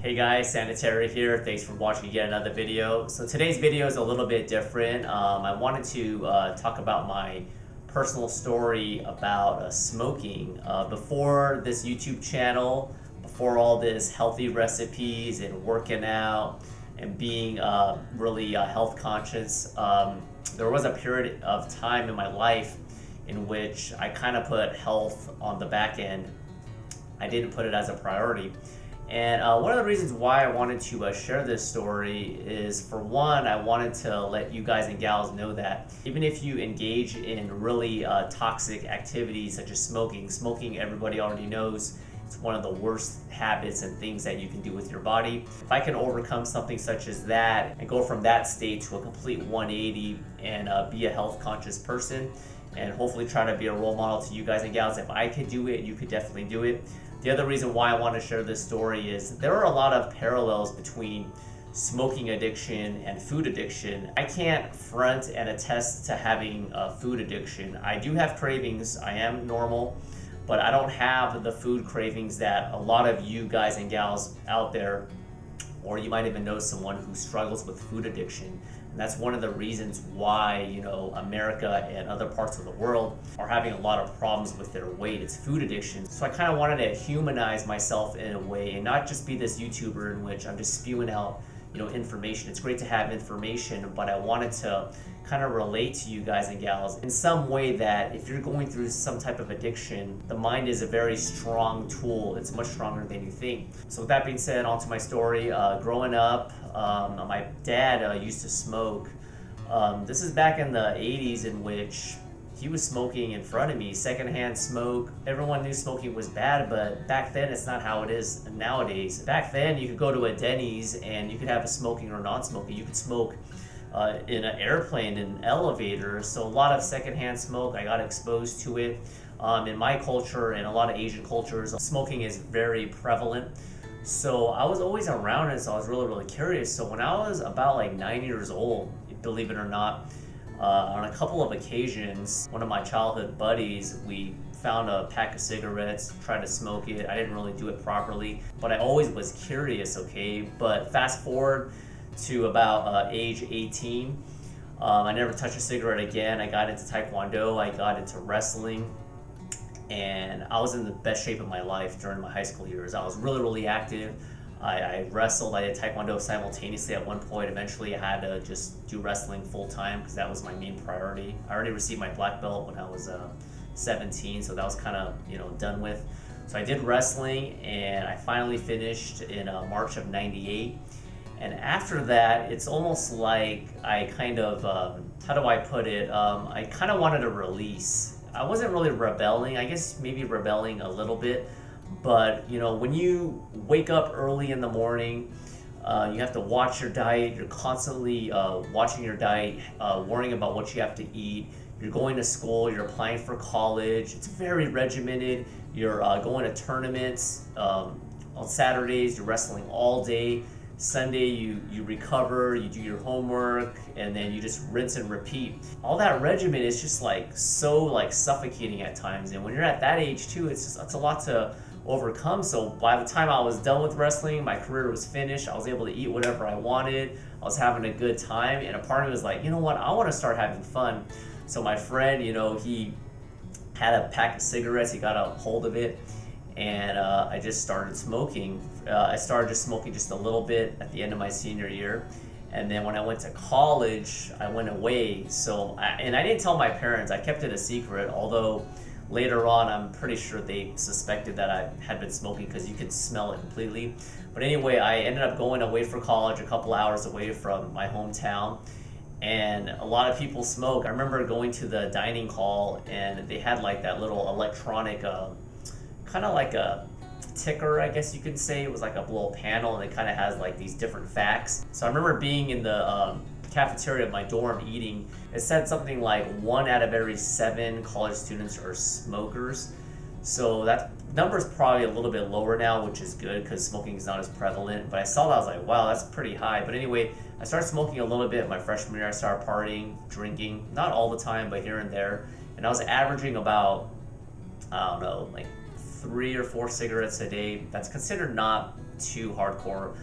Hey guys, Sanitary here. Thanks for watching yet another video. So today's video is a little bit different. I wanted to talk about my personal story about smoking. Before this YouTube channel, before all this healthy recipes and working out and being really health conscious, there was a period of time in my life in which I kind of put health on the back end. I didn't put it as a priority. And one of the reasons why I wanted to share this story is, for one, I wanted to let you guys and gals know that even if you engage in really toxic activities such as smoking everybody already knows it's one of the worst habits and things that you can do with your body. If I can overcome something such as that and go from that state to a complete 180 and be a health conscious person and hopefully try to be a role model to you guys and gals, if I could do it, you could definitely do it. The other reason why I want to share this story is there are a lot of parallels between smoking addiction and food addiction. I can't front and attest to having a food addiction. I do have cravings. I am normal, but I don't have the food cravings that a lot of you guys and gals out there, or you might even know someone who struggles with food addiction. And that's one of the reasons why, America and other parts of the world are having a lot of problems with their weight. It's food addiction. So I kind of wanted to humanize myself in a way and not just be this YouTuber in which I'm just spewing out, information. It's great to have information, but I wanted to kind of relate to you guys and gals in some way that if you're going through some type of addiction, the mind is a very strong tool. It's much stronger than you think. So with that being said, on to my story. Growing up, my dad used to smoke. This is back in the 80s, in which he was smoking in front of me, secondhand smoke. Everyone knew smoking was bad, but back then it's not how it is nowadays. Back then you could go to a Denny's and you could have a smoking or non-smoking. You could smoke in an airplane, in an elevator. So a lot of secondhand smoke, I got exposed to it. In my culture and a lot of Asian cultures, smoking is very prevalent. So I was always around it, so I was really curious. So when I was about like 9 years old, believe it or not, on a couple of occasions, one of my childhood buddies, we found a pack of cigarettes, tried to smoke it. I didn't really do it properly, but I always was curious, okay? But fast forward to about age 18, I never touched a cigarette again. I got into Taekwondo, I got into wrestling, and I was in the best shape of my life during my high school years. I was really active. I wrestled, I did Taekwondo simultaneously at one point. Eventually I had to just do wrestling full time because that was my main priority. I already received my black belt when I was 17, so that was kind of done with. So I did wrestling and I finally finished in March of 98. And after that, it's almost like I kind of, how do I put it? I kind of wanted to release. I wasn't really rebelling, I guess maybe rebelling a little bit. But when you wake up early in the morning, you have to watch your diet. You're constantly watching your diet, worrying about what you have to eat. You're going to school, you're applying for college. It's very regimented. You're going to tournaments. On Saturdays, you're wrestling all day. Sunday, you recover, you do your homework, and then you just rinse and repeat. All that regimen is just so suffocating at times. And when you're at that age too, it's a lot to overcome. So by the time I was done with wrestling, my career was finished. I was able to eat whatever I wanted. I was having a good time, and a part of me was like, you know what, I want to start having fun. So my friend, he had a pack of cigarettes. He got a hold of it, and I just started smoking. I started just smoking just a little bit at the end of my senior year, and then when I went to college, I went away. And I didn't tell my parents. I kept it a secret, although later on, I'm pretty sure they suspected that I had been smoking because you could smell it completely. But anyway, I ended up going away for college, a couple hours away from my hometown, and a lot of people smoke. I remember going to the dining hall, and they had that little electronic, kind of like a ticker, I guess you could say. It was like a little panel, and it kind of has these different facts. So I remember being in the cafeteria of my dorm eating. It said something like 1 out of every 7 college students are smokers. So that number is probably a little bit lower now, which is good because smoking is not as prevalent. But I saw that, I was like, wow, that's pretty high. But anyway, I started smoking a little bit my freshman year. I started partying, drinking, not all the time, but here and there. And I was averaging about, I don't know, 3 or 4 cigarettes a day. That's considered not too hardcore.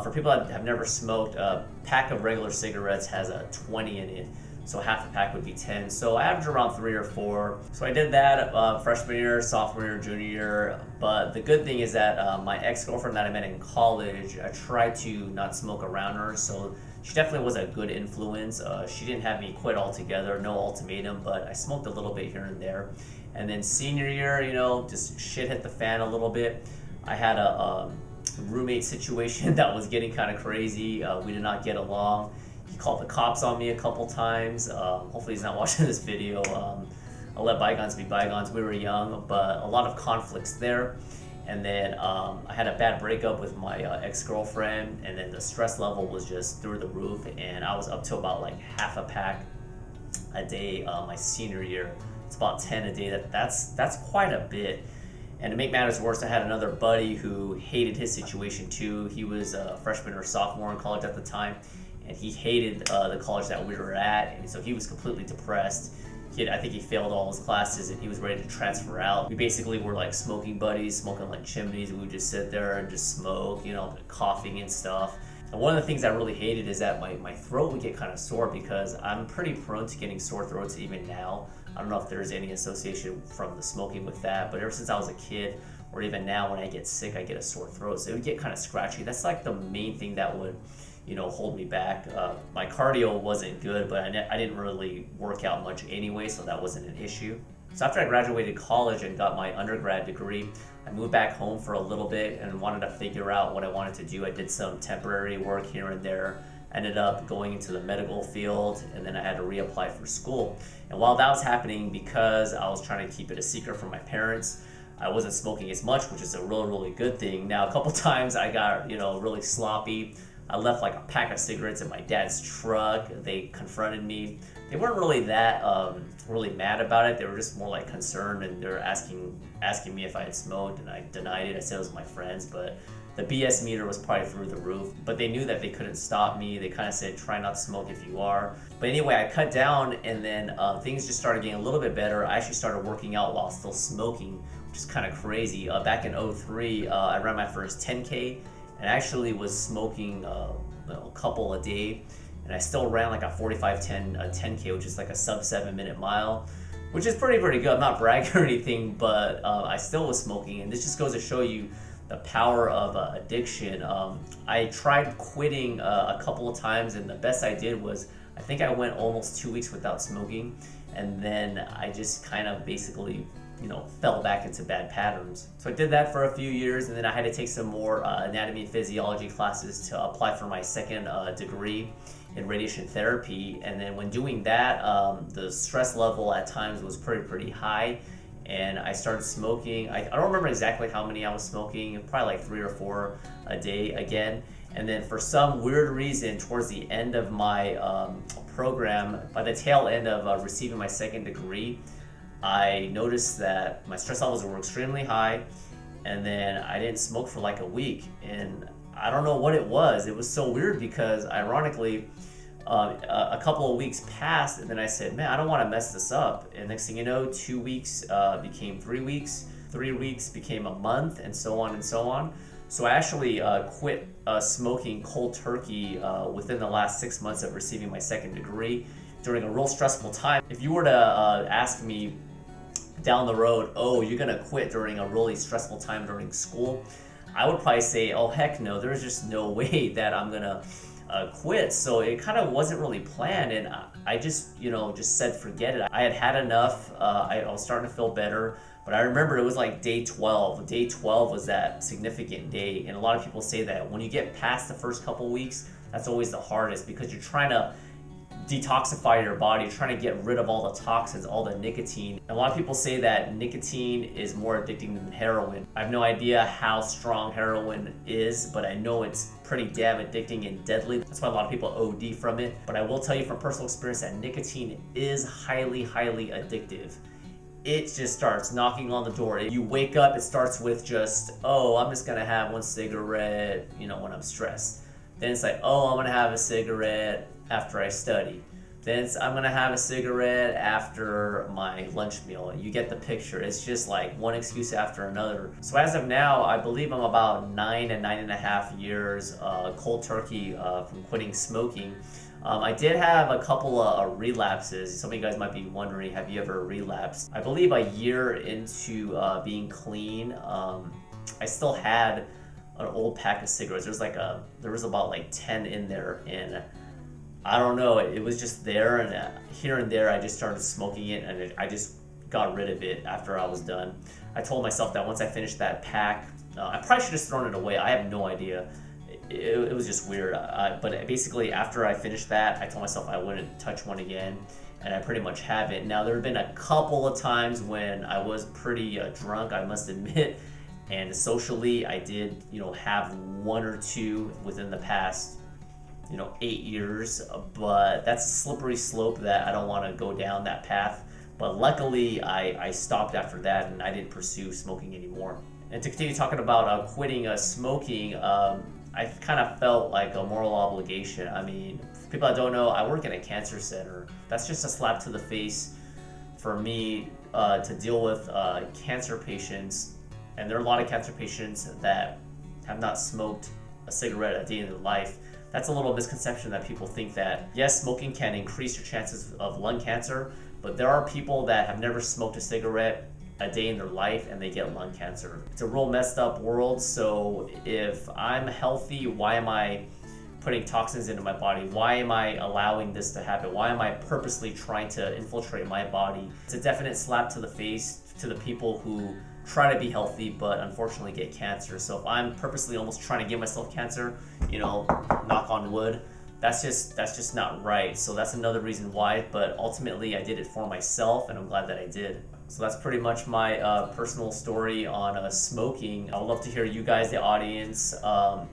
For people that have never smoked, a pack of regular cigarettes has a 20 in it. So half a pack would be 10. So I averaged around 3 or 4. So I did that freshman year, sophomore year, junior year. But the good thing is that my ex-girlfriend that I met in college, I tried to not smoke around her. So she definitely was a good influence. She didn't have me quit altogether, no ultimatum, but I smoked a little bit here and there. And then senior year, just shit hit the fan a little bit. I had a roommate situation that was getting kind of crazy. We did not get along. He called the cops on me a couple times. Hopefully he's not watching this video. I'll let bygones be bygones. We were young, but a lot of conflicts there. And then I had a bad breakup with my ex-girlfriend, and then the stress level was just through the roof, and I was up to about like half a pack a day my senior year. It's about 10 a day. That's quite a bit. And to make matters worse, I had another buddy who hated his situation too. He was a freshman or sophomore in college at the time, and he hated the college that we were at, and so he was completely depressed. I think he failed all his classes and he was ready to transfer out. We basically were like smoking buddies, smoking like chimneys. We would just sit there and just smoke, coughing and stuff. And one of the things I really hated is that my throat would get kind of sore because I'm pretty prone to getting sore throats even now. I don't know if there's any association from the smoking with that, but ever since I was a kid, or even now when I get sick, I get a sore throat. So it would get kind of scratchy. That's like the main thing that would hold me back. My cardio wasn't good, but I didn't really work out much anyway, so that wasn't an issue. So after I graduated college and got my undergrad degree, I moved back home for a little bit and wanted to figure out what I wanted to do. I did some temporary work here and there, ended up going into the medical field, and then I had to reapply for school. And while that was happening, because I was trying to keep it a secret from my parents, I wasn't smoking as much, which is a really, really good thing. Now, a couple times I got, really sloppy. I left like a pack of cigarettes in my dad's truck. They confronted me. They weren't really that really mad about it. They were just more like concerned, and they were asking me if I had smoked, and I denied it. I said it was my friends, but the BS meter was probably through the roof. But they knew that they couldn't stop me. They kind of said, try not to smoke if you are. But anyway, I cut down, and then things just started getting a little bit better. I actually started working out while still smoking, which is kind of crazy. Back in 2003, I ran my first 10K. And I actually was smoking a couple a day, and I still ran like a 10K, which is like a sub 7-minute mile, which is pretty good. I'm not bragging or anything, but I still was smoking, and this just goes to show you the power of addiction. I tried quitting a couple of times, and the best I did was I think I went almost 2 weeks without smoking, and then I just kind of basically fell back into bad patterns. So I did that for a few years, and then I had to take some more anatomy and physiology classes to apply for my second degree in radiation therapy. And then when doing that, the stress level at times was pretty high, and I started smoking. I don't remember exactly how many I was smoking, probably like 3 or 4 a day again. And then for some weird reason, towards the end of my program, by the tail end of receiving my second degree, I noticed that my stress levels were extremely high, and then I didn't smoke for like a week, and I don't know what it was. It was so weird because ironically, a couple of weeks passed, and then I said, man, I don't want to mess this up. And next thing you know, 2 weeks became 3 weeks, 3 weeks became a month, and so on and so on. So I actually quit smoking cold turkey within the last 6 months of receiving my second degree during a real stressful time. If you were to ask me down the road, oh, you're gonna quit during a really stressful time during school, I would probably say, oh heck no, there's just no way that I'm gonna quit. So it kind of wasn't really planned, and I just said forget it. I had had enough. I was starting to feel better, but I remember it was like day 12. Day 12 was that significant day, and a lot of people say that when you get past the first couple weeks, that's always the hardest because you're trying to detoxify your body, you're trying to get rid of all the toxins, all the nicotine. And a lot of people say that nicotine is more addicting than heroin. I have no idea how strong heroin is, but I know it's pretty damn addicting and deadly. That's why a lot of people OD from it. But I will tell you from personal experience that nicotine is highly addictive. It just starts knocking on the door. You wake up, it starts with just, oh, I'm just gonna have one cigarette, when I'm stressed. Then it's like, oh, I'm gonna have a cigarette after I study. Then I'm gonna have a cigarette after my lunch meal. You get the picture. It's just like one excuse after another. So as of now, I believe I'm about 9.5 years cold turkey from quitting smoking. I did have a couple of relapses. Some of you guys might be wondering, have you ever relapsed? I believe a year into being clean, I still had an old pack of cigarettes. There was about like 10 in there, and I don't know, it was just there, and here and there I just started smoking it, and I just got rid of it after I was done. I told myself that once I finished that pack, I probably should have thrown it away. I have no idea. It was just weird. But basically, after I finished that, I told myself I wouldn't touch one again, and I pretty much haven't. Now, there have been a couple of times when I was pretty drunk, I must admit, and socially, I did, have one or two within the past 8 years, but that's a slippery slope that I don't want to go down that path. But luckily, I stopped after that, and I didn't pursue smoking anymore. And to continue talking about quitting smoking, I kind of felt like a moral obligation. I mean, for people that don't know, I work in a cancer center. That's just a slap to the face for me to deal with cancer patients. And there are a lot of cancer patients that have not smoked a cigarette a day in their life. That's a little misconception that people think that, yes, smoking can increase your chances of lung cancer, but there are people that have never smoked a cigarette a day in their life and they get lung cancer. It's a real messed up world, so if I'm healthy, why am I putting toxins into my body? Why am I allowing this to happen? Why am I purposely trying to infiltrate my body? It's a definite slap to the face to the people who try to be healthy but unfortunately get cancer. So if I'm purposely almost trying to give myself cancer, knock on wood, that's just not right. So that's another reason why, but ultimately I did it for myself, and I'm glad that I did. So that's pretty much my personal story on smoking. I would love to hear you guys, the audience,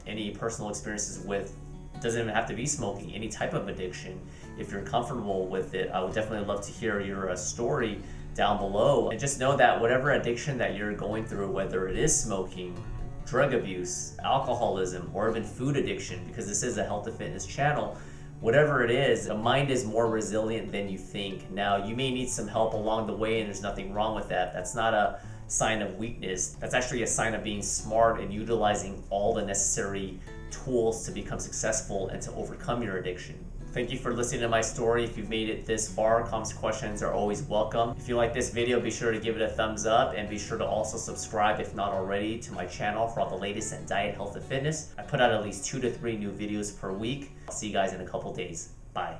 any personal experiences with, doesn't even have to be smoking, any type of addiction. If you're comfortable with it, I would definitely love to hear your story down below. And just know that whatever addiction that you're going through, whether it is smoking, drug abuse, alcoholism, or even food addiction, because this is a health and fitness channel, whatever it is, the mind is more resilient than you think. Now, you may need some help along the way, and there's nothing wrong with that. That's not a sign of weakness. That's actually a sign of being smart and utilizing all the necessary tools to become successful and to overcome your addiction. Thank you for listening to my story. If you've made it this far, comments, questions are always welcome. If you like this video, be sure to give it a thumbs up, and be sure to also subscribe, if not already, to my channel for all the latest in diet, health, and fitness. I put out at least 2 to 3 new videos per week. I'll see you guys in a couple days. Bye.